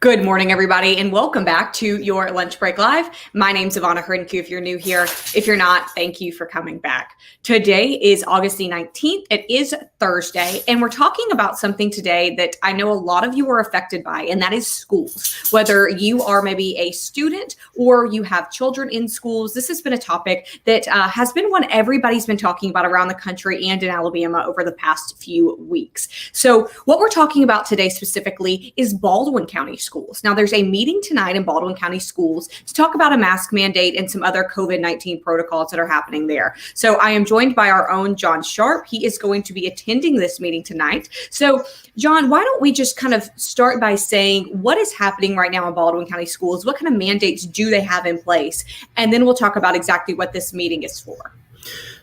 Good morning, everybody, and welcome back to your Lunch Break Live. My name's Ivana Hrinku if you're new here. If you're not, thank you for coming back. Today is August the 19th. It is Thursday, and we're talking about something today that I know a lot of you are affected by, and that is schools. Whether you are maybe a student or you have children in schools, this has been a topic that has been one everybody's been talking about around the country and in Alabama over the past few weeks. So what we're talking about today specifically is Baldwin County schools. Now, there's a meeting tonight in Baldwin County schools to talk about a mask mandate and some other COVID-19 protocols that are happening there. So I am joined by our own John Sharp. He is going to be attending this meeting tonight. So John, why don't we just kind of start by saying what is happening right now in Baldwin County schools? What kind of mandates do they have in place? And then we'll talk about exactly what this meeting is for.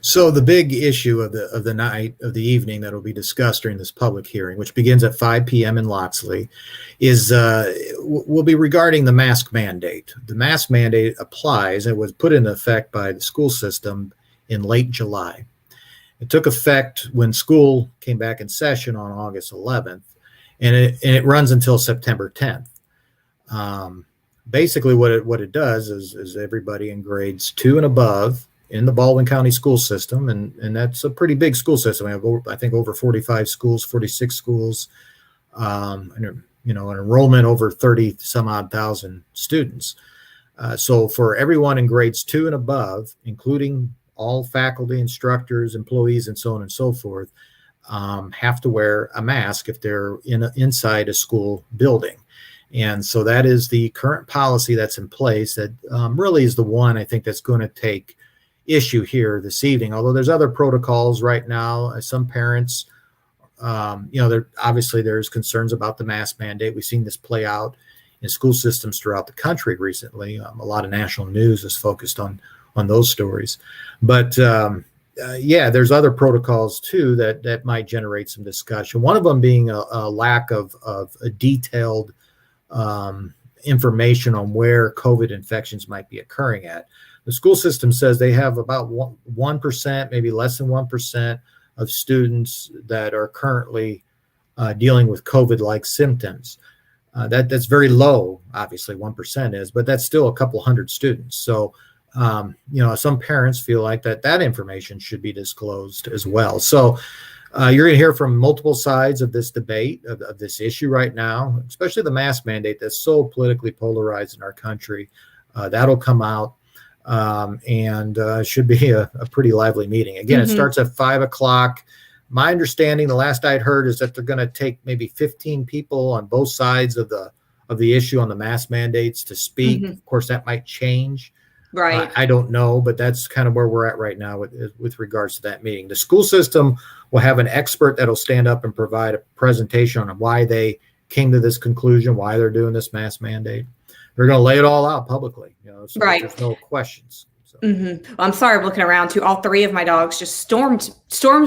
So the big issue of the evening that will be discussed during this public hearing, which begins at 5 p.m. in Loxley, is will be regarding the mask mandate. The mask mandate applies. It was put into effect by the school system in late July. It took effect when school came back in session on August 11th, and it runs until September 10th. Basically, what it does is everybody in grades 2 and above in the Baldwin County school system, and that's a pretty big school system. We have, I think, over 45 schools, 46 schools, an enrollment over 30 some odd thousand students. So for everyone in grades 2 and above, including all faculty, instructors, employees, and so on and so forth, have to wear a mask if they're inside a school building. And so that is the current policy that's in place that really is the one I think that's going to take issue here this evening. Although there's other protocols right now. Some parents, obviously there's concerns about the mask mandate. We've seen this play out in school systems throughout the country recently. A lot of national news is focused on those stories. But there's other protocols too that might generate some discussion. One of them being a lack of a detailed information on where COVID infections might be occurring at. The school system says they have about 1%, maybe less than 1% of students that are currently dealing with COVID-like symptoms. That's very low, obviously 1% is, but that's still a couple hundred students. So, some parents feel like that information should be disclosed as well. So you're going to hear from multiple sides of this debate, of this issue right now, especially the mask mandate that's so politically polarized in our country. That'll come out. And should be a pretty lively meeting. Again, It starts at 5 o'clock. My understanding, the last I'd heard, is that they're going to take maybe 15 people on both sides of the issue on the mask mandates to speak. Of course, that might change. Right. I don't know, but that's kind of where we're at right now with regards to that meeting. The school system will have an expert that'll stand up and provide a presentation on why they came to this conclusion, why they're doing this mask mandate. They're going to lay it all out publicly, so right. There's no questions. So. Well, I'm sorry, I'm looking around too. All three of my dogs just stormed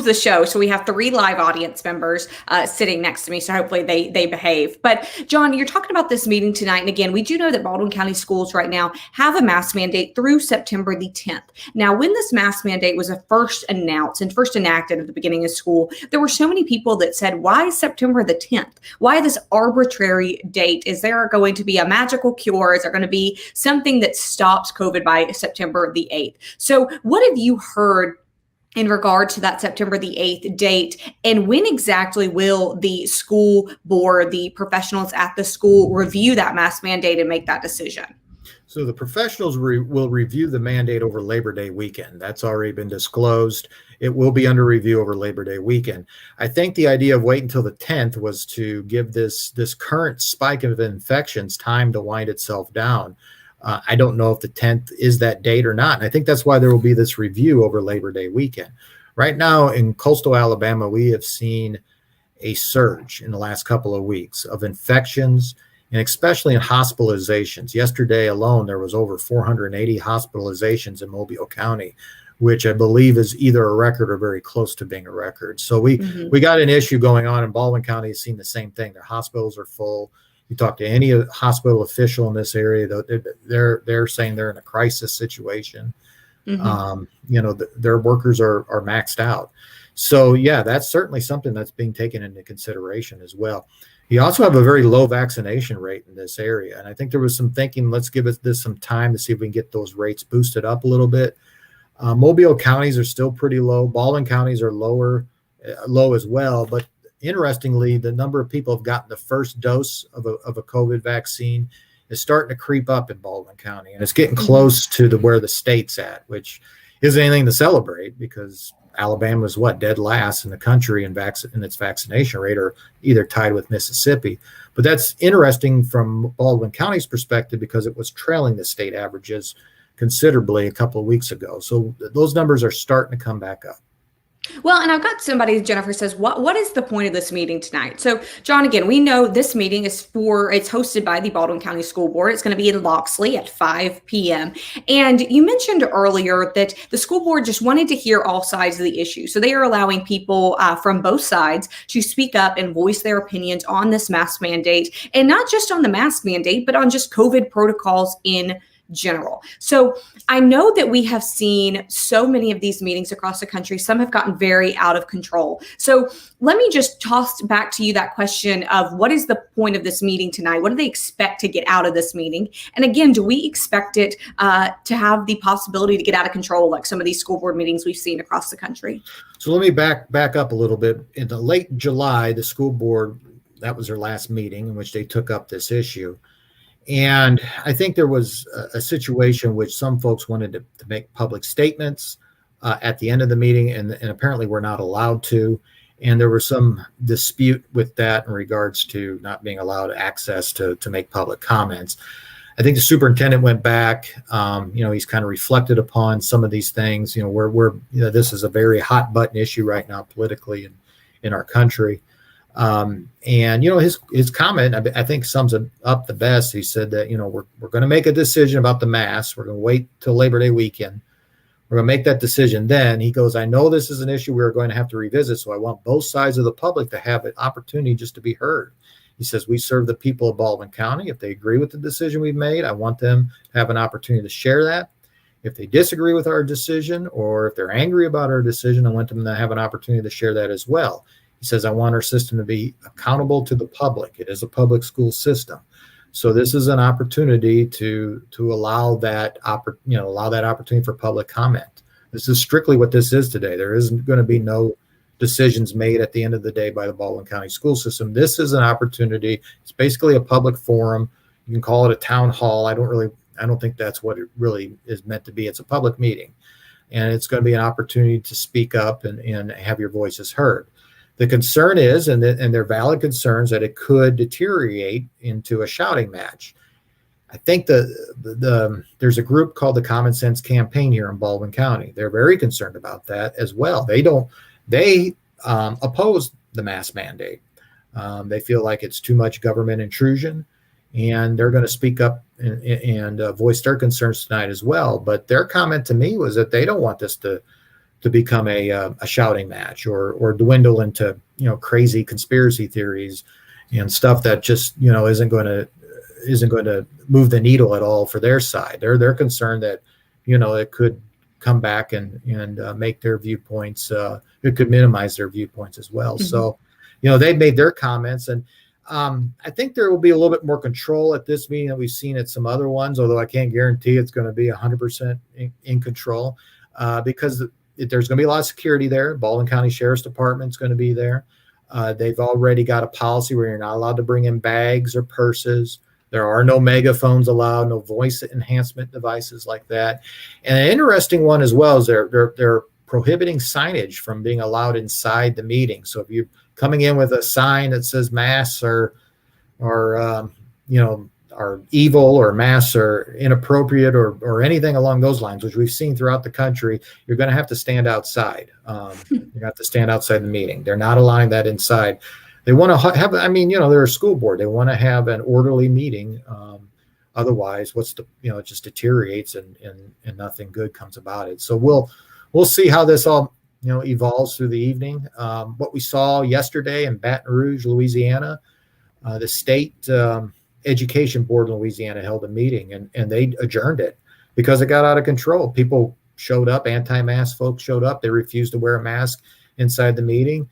the show. So we have 3 live audience members sitting next to me. So hopefully they behave. But John, you're talking about this meeting tonight. And again, we do know that Baldwin County schools right now have a mask mandate through September the 10th. Now, when this mask mandate was first announced and first enacted at the beginning of school, there were so many people that said, why September the 10th? Why this arbitrary date? Is there going to be a magical cure? Is there going to be something that stops COVID by September the 8th? So what have you heard in regard to that September the 8th date, and when exactly will the school board, the professionals at the school, review that mask mandate and make that decision? So the professionals will review the mandate over Labor Day weekend. That's already been disclosed. It will be under review over Labor Day weekend. I think the idea of waiting until the 10th was to give this current spike of infections time to wind itself down. I don't know if the 10th is that date or not. And I think that's why there will be this review over Labor Day weekend. Right now in coastal Alabama, we have seen a surge in the last couple of weeks of infections, and especially in hospitalizations. Yesterday alone, there was over 480 hospitalizations in Mobile County, which I believe is either a record or very close to being a record. So we got an issue going on in Baldwin County. Has seen the same thing. Their hospitals are full. You talk to any hospital official in this area, they're saying they're in a crisis situation. Their workers are maxed out. So yeah, that's certainly something that's being taken into consideration as well. You also have a very low vaccination rate in this area. And I think there was some thinking, let's give this some time to see if we can get those rates boosted up a little bit. Mobile counties are still pretty low. Baldwin counties are low as well. But interestingly, the number of people who have gotten the first dose of a COVID vaccine is starting to creep up in Baldwin County. And it's getting close to where the state's at, which isn't anything to celebrate because Alabama's dead last in the country in its vaccination rate, or either tied with Mississippi. But that's interesting from Baldwin County's perspective because it was trailing the state averages considerably a couple of weeks ago. So those numbers are starting to come back up. Well, and I've got somebody, Jennifer says, what is the point of this meeting tonight? So, John, again, we know this meeting it's hosted by the Baldwin County School Board. It's going to be in Loxley at 5 p.m. And you mentioned earlier that the school board just wanted to hear all sides of the issue. So they are allowing people from both sides to speak up and voice their opinions on this mask mandate, and not just on the mask mandate, but on just COVID protocols in general. So I know that we have seen so many of these meetings across the country. Some have gotten very out of control. So let me just toss back to you that question of what is the point of this meeting tonight? What do they expect to get out of this meeting? And again, do we expect it to have the possibility to get out of control like some of these school board meetings we've seen across the country? So let me back up a little bit. In the late July, the school board, that was their last meeting in which they took up this issue. And I think there was a situation in which some folks wanted to make public statements at the end of the meeting, and apparently were not allowed to. And there was some dispute with that in regards to not being allowed access to make public comments. I think the superintendent went back. He's kind of reflected upon some of these things. This is a very hot button issue right now politically in our country. His comment, I think, sums it up the best. He said that, we're going to make a decision about the masks. We're going to wait till Labor Day weekend. We're going to make that decision then. He goes, I know this is an issue we're going to have to revisit, so I want both sides of the public to have an opportunity just to be heard. He says, we serve the people of Baldwin County. If they agree with the decision we've made, I want them to have an opportunity to share that. If they disagree with our decision, or if they're angry about our decision, I want them to have an opportunity to share that as well. He says, I want our system to be accountable to the public. It is a public school system. So this is an opportunity to allow that opportunity for public comment. This is strictly what this is today. There isn't going to be no decisions made at the end of the day by the Baldwin County school system. This is an opportunity. It's basically a public forum. You can call it a town hall. I don't think that's what it really is meant to be. It's a public meeting, and it's going to be an opportunity to speak up and have your voices heard. The concern is, and they're valid concerns, that it could deteriorate into a shouting match. I think there's a group called the Common Sense Campaign here in Baldwin County. They're very concerned about that as well. They oppose the mask mandate. They feel like it's too much government intrusion, and they're going to speak up and voice their concerns tonight as well. But their comment to me was that they don't want this to become a shouting match or dwindle into crazy conspiracy theories and stuff that just isn't going to move the needle at all for their side. They're concerned that it could come back and make their viewpoints. It could minimize their viewpoints as well. Mm-hmm. So they've made their comments, and I think there will be a little bit more control at this meeting than we've seen at some other ones. Although I can't guarantee it's going to be 100% in control because there's going to be a lot of security there. Baldwin County Sheriff's Department's going to be there. They've already got a policy where you're not allowed to bring in bags or purses. There are no megaphones allowed, no voice enhancement devices like that. And an interesting one as well is they're prohibiting signage from being allowed inside the meeting. So if you're coming in with a sign that says masks are evil or masks are inappropriate or anything along those lines, which we've seen throughout the country, you're going to have to stand outside. You're going to have to stand outside the meeting. They're not allowing that inside. They want to have, they're a school board. They want to have an orderly meeting. Otherwise, it just deteriorates and nothing good comes about it. So we'll see how this all, evolves through the evening. What we saw yesterday in Baton Rouge, Louisiana, the state education board in Louisiana held a meeting and they adjourned it because it got out of control. People showed up, anti-mask folks showed up. They refused to wear a mask inside the meeting.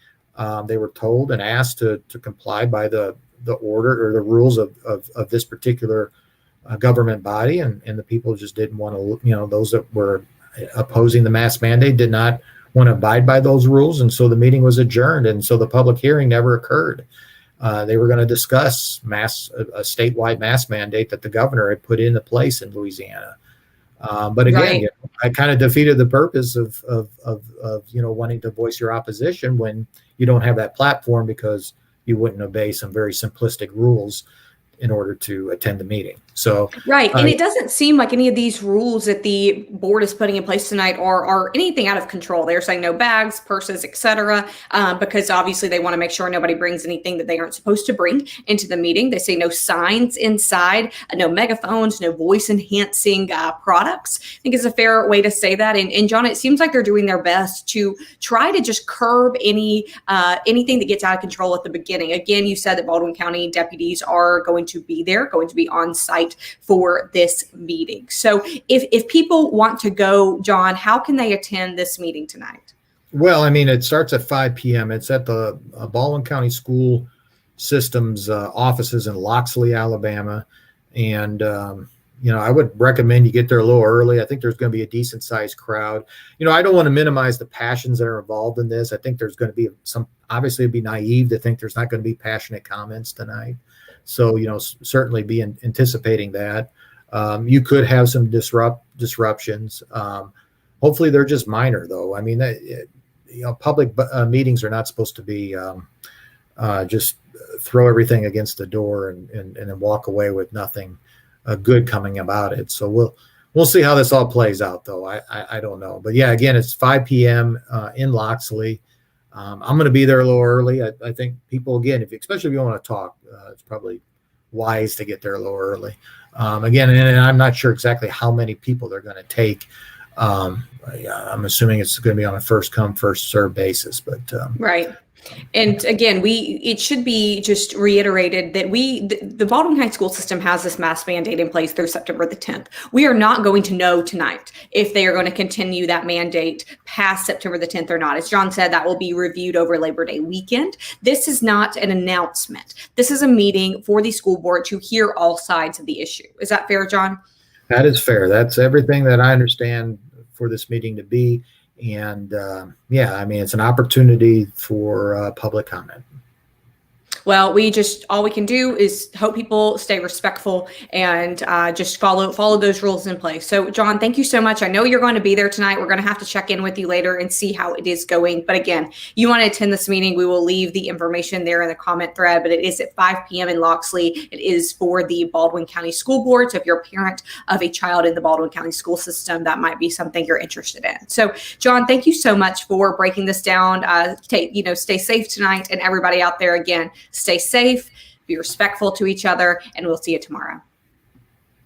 They were told and asked to comply by the the order or the rules of this particular government body, and the people just didn't want to, those that were opposing the mask mandate did not want to abide by those rules, and so the meeting was adjourned, and so the public hearing never occurred. They were going to discuss a statewide mask mandate that the governor had put into place in Louisiana. But again, I kind of defeated the purpose of wanting to voice your opposition when you don't have that platform, because you wouldn't obey some very simplistic rules in order to attend the meeting. So right. And it doesn't seem like any of these rules that the board is putting in place tonight are anything out of control. They're saying no bags, purses, etc., because obviously they want to make sure nobody brings anything that they aren't supposed to bring into the meeting. They say no signs inside, no megaphones, no voice enhancing products. I think it's a fair way to say that. And John, it seems like they're doing their best to try to just curb anything that gets out of control at the beginning. Again, you said that Baldwin County deputies are going to be there, going to be on site for this meeting. So if people want to go, John, how can they attend this meeting tonight? Well, I mean, it starts at 5 p.m. It's at the Baldwin County School System's offices in Loxley, Alabama. And, I would recommend you get there a little early. I think there's going to be a decent sized crowd. I don't want to minimize the passions that are involved in this. I think there's going to be obviously it'd be naive to think there's not going to be passionate comments tonight. So, certainly be anticipating that. You could have some disruptions. Hopefully they're just minor, though. I mean, public meetings are not supposed to be just throw everything against the door and then walk away with nothing good coming about it. So we'll see how this all plays out, though. I don't know. But yeah, again, it's 5 p.m. In Loxley. I'm going to be there a little early. I think people, again, especially if you want to talk, it's probably wise to get there a little early. Again, and I'm not sure exactly how many people they're going to take. I'm assuming it's going to be on a first come, first served basis. But right. And again, it should be just reiterated that the Baldwin County school system has this mask mandate in place through September the 10th. We are not going to know tonight if they are going to continue that mandate past September the 10th or not. As John said, that will be reviewed over Labor Day weekend. This is not an announcement. This is a meeting for the school board to hear all sides of the issue. Is that fair, John? That is fair. That's everything that I understand for this meeting to be. And I mean, it's an opportunity for public comment. Well, all we can do is hope people stay respectful and just follow those rules in place. So, John, thank you so much. I know you're going to be there tonight. We're going to have to check in with you later and see how it is going. But again, you want to attend this meeting, we will leave the information there in the comment thread. But it is at 5 p.m. in Loxley. It is for the Baldwin County School Board. So if you're a parent of a child in the Baldwin County school system, that might be something you're interested in. So, John, thank you so much for breaking this down. Stay safe tonight, and everybody out there, again, stay safe, be respectful to each other, and we'll see you tomorrow.